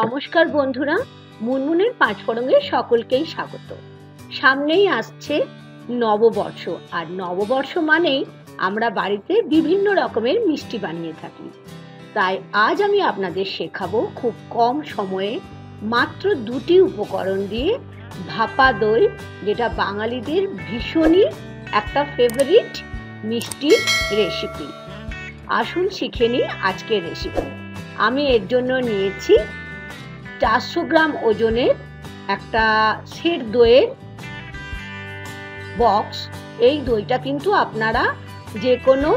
নমস্কার বন্ধুরা, মুনমুনের পাঁচফোড়নে সকলকেই স্বাগত। সামনেই আসছে নববর্ষ, আর নববর্ষ মানেই আমরা বাড়িতে বিভিন্ন রকমের মিষ্টি বানিয়ে থাকি। তাই আজ আমি আপনাদের শেখাবো খুব কম সময়ে মাত্র দুটি উপকরণ দিয়ে ভাপা দই, যেটা বাঙালিদের ভীষণই একটা ফেভারিট মিষ্টির রেসিপি। আসুন শিখে নিই আজকের রেসিপি। আমি এর জন্য নিয়েছি 400 গ্রাম ওজনের একটা সের দইয়ের বক্স। এই দইটা কিন্তু আপনারা যে কোনো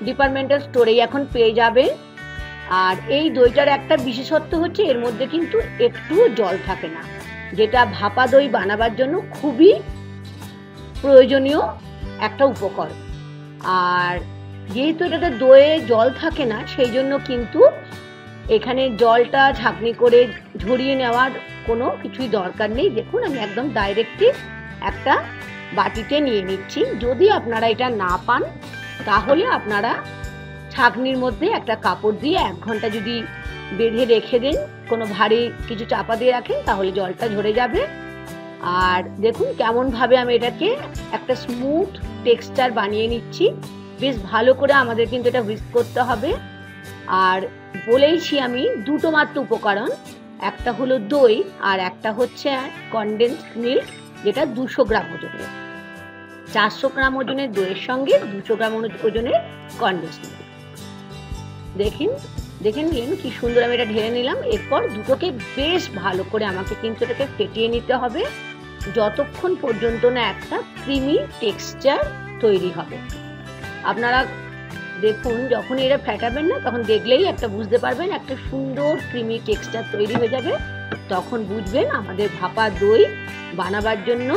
ডিপার্টমেন্টাল স্টোরেই এখন পেয়ে যাবেন। আর এই দইটার একটা বিশেষত্ব হচ্ছে এর মধ্যে কিন্তু একটুও জল থাকে না, যেটা ভাপা দই বানাবার জন্য খুবই প্রয়োজনীয় একটা উপকরণ। আর যেহেতু এটাতে দইয়ে জল থাকে না, সেই জন্য কিন্তু এখানে জলটা ঝাঁকনি করে ঝরিয়ে নেওয়ার কোনো কিছুই দরকার নেই। দেখুন, আমি একদম ডাইরেক্টলি একটা বাটিতে নিয়ে নিচ্ছি। যদি আপনারা এটা না পান তাহলে আপনারা ছাঁকনির মধ্যে একটা কাপড় দিয়ে 1 ঘন্টা যদি বেঁধে রেখে দেন, কোনো ভারী কিছু চাপা দিয়ে রাখেন, তাহলে জলটা ঝরে যাবে। আর দেখুন কেমনভাবে আমি এটাকে একটা স্মুথ টেক্সচার বানিয়ে নিচ্ছি। বেশ ভালো করে আমাদের কিন্তু এটা হুইস্ক করতে হবে। আর বলেইছি আমি দুটো মাত্র উপকরণ, একটা হলো দই আর একটা হচ্ছে কনডেন্স মিল্ক, যেটা 200 গ্রাম ওজনের। 400 গ্রাম ওজনের দইয়ের সঙ্গে 200 গ্রাম ওজনের কনডেন্স মিল্ক। দেখে নিলেন কি সুন্দর আমি এটা ঢেলে নিলাম। এরপর দুটোকে বেশ ভালো করে আমাকে কিন্তু এটাকে ফেটিয়ে নিতে হবে, যতক্ষণ পর্যন্ত না একটা ক্রিমি টেক্সচার তৈরি হবে। আপনারা দেখুন, যখন এটা ফেটাবেন না, তখন দেখলেই একটা বুঝতে পারবেন একটা সুন্দর ক্রিমি টেক্সচার তৈরি হয়ে যাবে। তখন বুঝবেন আমাদের ভাপা দই বানাবার জন্য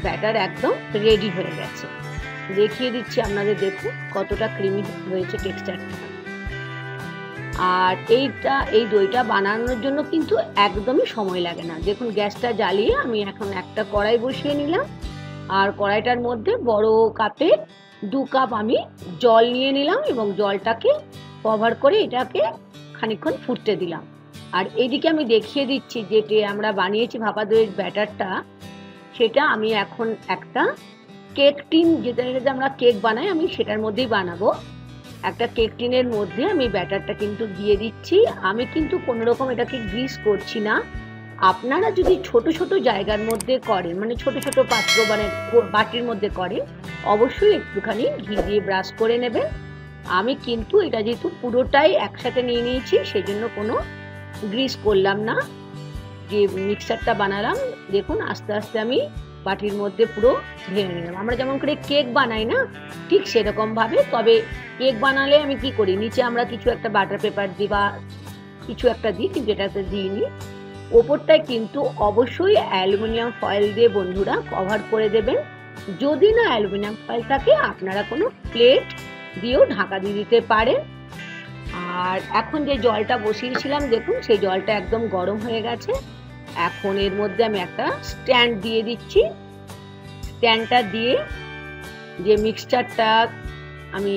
ব্যাটার একদম রেডি হয়ে গেছে। দেখিয়ে দিচ্ছি আপনাদের, দেখুন কতটা ক্রিমি হয়েছে টেক্সচারটা। আর এই দইটা বানানোর জন্য কিন্তু একদমই সময় লাগে না। দেখুন, গ্যাসটা জ্বালিয়ে আমি এখন একটা কড়াই বসিয়ে নিলাম। আর কড়াইটার মধ্যে বড় কাপে 2 কাপ আমি জল নিয়ে নিলাম এবং জলটাকে কভার করে এটাকে খানিকক্ষণ ফুটতে দিলাম। আর এইদিকে আমি দেখিয়ে দিচ্ছি যেটা আমরা বানিয়েছি ভাপা দইয়ের ব্যাটারটা, সেটা আমি এখন একটা কেক টিন, যেটা আমরা কেক বানাই, আমি সেটার মধ্যেই বানাবো। একটা কেক টিনের মধ্যে আমি ব্যাটারটা কিন্তু দিয়ে দিচ্ছি। আমি কিন্তু কোনো রকম এটাকে গ্রিস করছি না। আপনারা যদি ছোট ছোট জায়গার মধ্যে করেন, মানে ছোট ছোট পাত্র মানে বাটির মধ্যে করেন, অবশ্যই একটুখানি ঘি দিয়ে ব্রাশ করে নেবেন। আমি কিন্তু এটা যেহেতু পুরোটাই একসাথে নিয়ে নিয়েছি, সেই জন্য কোনো গ্রিস করলাম না। যে মিক্সচারটা বানালাম, দেখুন আস্তে আস্তে আমি বাটির মধ্যে পুরো ঢেলে নিলাম। আমরা যেমন করে কেক বানাই না, ঠিক সেরকম ভাবে। তবে কেক বানালে আমি কি করি, নিচে আমরা কিছু একটা বাটার পেপার দিই বা কিছু একটা দিই, কিন্তু এটাতে দিইনি। ওপরটায় কিন্তু অবশ্যই অ্যালুমিনিয়াম ফয়েল দিয়ে বন্ধুরা কভার করে দেবেন। যদি না অ্যালুমিনিয়াম ফয়েল থাকে, আপনারা কোনো প্লেট দিয়েও ঢাকা দিয়ে দিতে পারেন। আর এখন যে জলটা বসিয়েছিলাম, দেখুন সেই জলটা একদম গরম হয়ে গেছে। এখন এর মধ্যে আমি একটা স্ট্যান্ড দিয়ে দিচ্ছি। স্ট্যান্ডটা দিয়ে যে মিক্সচারটা আমি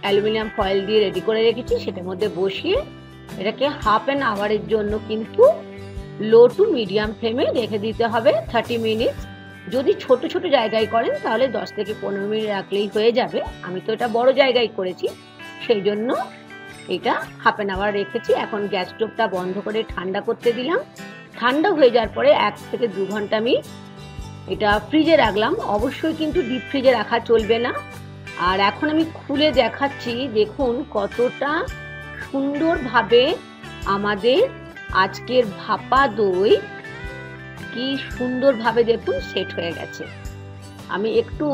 অ্যালুমিনিয়াম ফয়েল দিয়ে রেডি করে রেখেছি, সেটার মধ্যে বসিয়ে এটাকে 1/2 আওয়ারের জন্য কিন্তু লো টু মিডিয়াম ফ্লেমে রেখে দিতে হবে 30 মিনিট। যদি ছোট ছোট জায়গায় করেন তাহলে 10 থেকে 15 মিনিট রাখলেই হয়ে যাবে। আমি তো এটা বড় জায়গায় করেছি, সেই জন্য এটা 1/2 আওয়ার রেখেছি। এখন গ্যাস স্টোভটা বন্ধ করে ঠান্ডা করতে দিলাম। ঠান্ডা হয়ে যাওয়ার পরে 1 থেকে 2 ঘন্টা আমি এটা ফ্রিজে রাখলাম। অবশ্যই কিন্তু ডিপ ফ্রিজে রাখা চলবে না। আর এখন আমি খুলে দেখাচ্ছি, দেখুন কতটা সুন্দরভাবে আমাদের আজকের ভাপা দই কি সুন্দরভাবে দেখুন সেট হয়ে গেছে। আমি একটু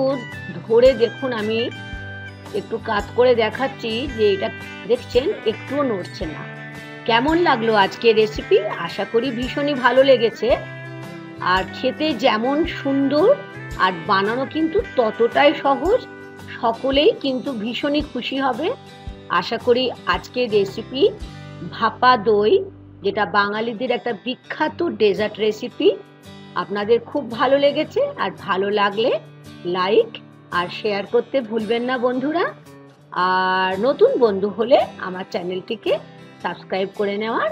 ধরে দেখুন, আমি একটু কাত করে দেখাচ্ছি যে এটা দেখছেন একটুও নড়ছে না। কেমন লাগলো আজকের রেসিপি? আশা করি ভীষণই ভালো লেগেছে। আর খেতে যেমন সুন্দর, আর বানানো কিন্তু ততটাই সহজ। সকলেই কিন্তু ভীষণই খুশি হবে। আশা করি আজকের রেসিপি ভাপা দই, যেটা বাঙালিদের একটা বিখ্যাত ডেজার্ট রেসিপি, আপনাদের খুব ভালো লেগেছে। আর ভালো লাগলে লাইক আর শেয়ার করতে ভুলবেন না বন্ধুরা। আর নতুন বন্ধু হলে আমার চ্যানেলটিকে সাবস্ক্রাইব করে নেওয়ার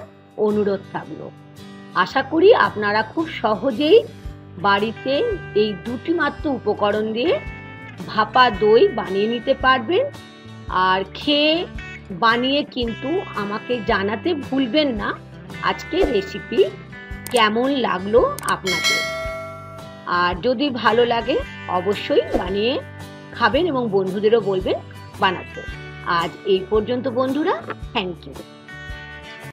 অনুরোধ থাকলো। আশা করি আপনারা খুব সহজেই বাড়িতে এই দুটি মাত্র উপকরণ দিয়ে ভাপা দই বানিয়ে নিতে পারবেন। আর খেয়ে বানিয়ে কিন্তু আমাকে জানাতে ভুলবেন না আজকের রেসিপি কেমন লাগলো আপনাদের। আর যদি ভালো লাগে অবশ্যই বানিয়ে খাবেন এবং বন্ধুদেরও বলবেন বানাতে। আজ এই পর্যন্ত বন্ধুরা, থ্যাংক ইউ।